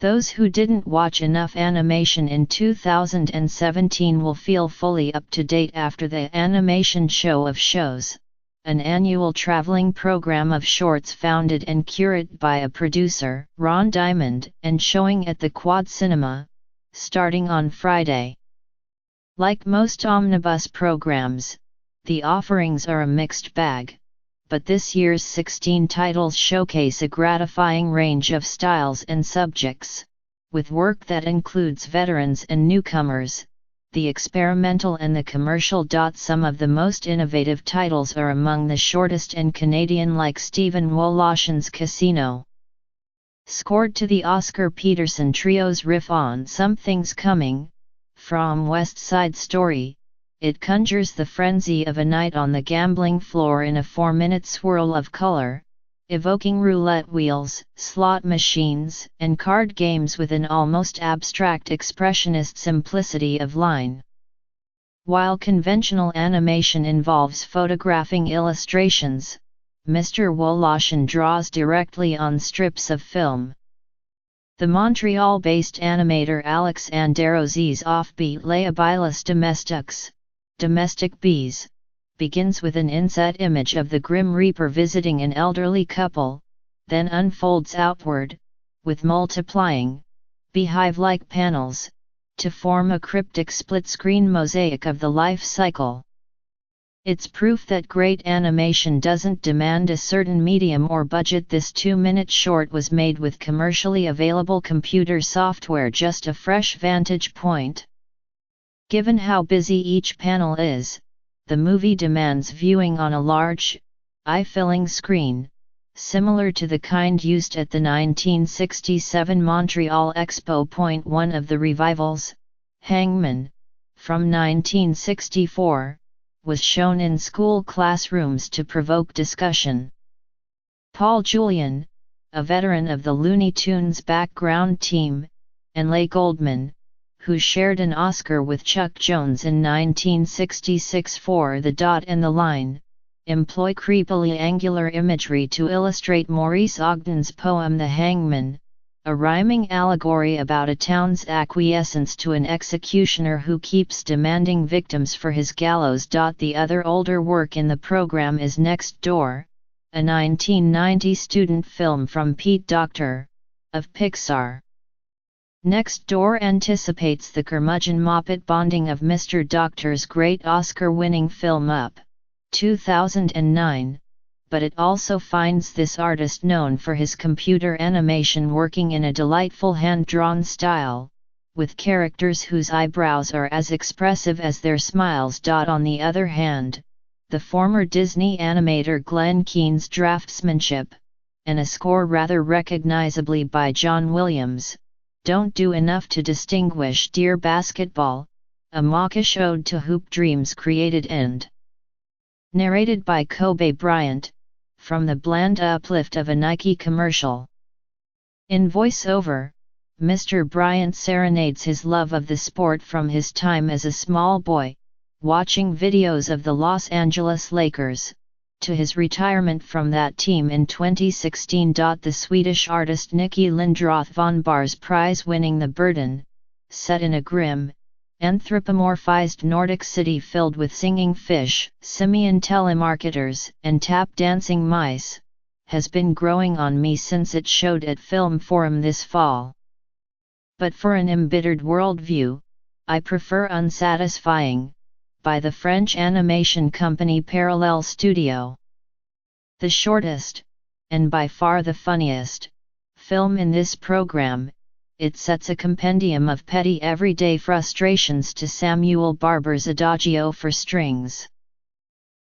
Those who didn't watch enough animation in 2017 will feel fully up to date after the Animation Show of Shows, an annual traveling program of shorts founded and curated by a producer, Ron Diamond, and showing at the Quad Cinema, starting on Friday. Like most omnibus programs, the offerings are a mixed bag, but this year's 16 titles showcase a gratifying range of styles and subjects, with work that includes veterans and newcomers, the experimental and the commercial. Some of the most innovative titles are among the shortest and Canadian, like Stephen Woloshan's Casino. Scored to the Oscar Peterson Trio's riff on Something's Coming, from West Side Story, it conjures the frenzy of a night on the gambling floor in a 4-minute swirl of color, evoking roulette wheels, slot machines, and card games with an almost abstract expressionist simplicity of line. While conventional animation involves photographing illustrations, Mr. Woloshan draws directly on strips of film. The Montreal-based animator Alex Anderozzi's offbeat Les Habiles Domestiques, Domestic Bees, begins with an inset image of the Grim Reaper visiting an elderly couple, then unfolds outward, with multiplying, beehive-like panels, to form a cryptic split-screen mosaic of the life cycle. It's proof that great animation doesn't demand a certain medium or budget. This 2-minute short was made with commercially available computer software, just a fresh vantage point. Given how busy each panel is, the movie demands viewing on a large, eye-filling screen, similar to the kind used at the 1967 Montreal Expo. One of the revivals, Hangman, from 1964, was shown in school classrooms to provoke discussion. Paul Julian, a veteran of the Looney Tunes background team, and Leigh Goldman, who shared an Oscar with Chuck Jones in 1966 for The Dot and the Line, employ creepily angular imagery to illustrate Maurice Ogden's poem The Hangman, a rhyming allegory about a town's acquiescence to an executioner who keeps demanding victims for his gallows. The other older work in the program is Next Door, a 1990 student film from Pete Docter, of Pixar. Next Door anticipates the curmudgeon Moppet bonding of Mr. Docter's great Oscar-winning film Up, 2009, but it also finds this artist known for his computer animation working in a delightful hand-drawn style, with characters whose eyebrows are as expressive as their smiles. On the other hand, the former Disney animator Glenn Keane's draftsmanship, and a score rather recognizably by John Williams, don't do enough to distinguish Dear Basketball, a mawkish ode to hoop dreams created and narrated by Kobe Bryant, from the bland uplift of a Nike commercial. In voiceover, Mr. Bryant serenades his love of the sport from his time as a small boy, watching videos of the Los Angeles Lakers, to his retirement from that team in 2016. The Swedish artist Nicky Lindroth von Bar's prize-winning The Burden, set in a grim, anthropomorphized Nordic city filled with singing fish, simian telemarketers, and tap-dancing mice, has been growing on me since it showed at Film Forum this fall. But for an embittered worldview, I prefer Unsatisfying, by the French animation company Parallel Studio. The shortest, and by far the funniest, film in this program, it sets a compendium of petty everyday frustrations to Samuel Barber's Adagio for Strings.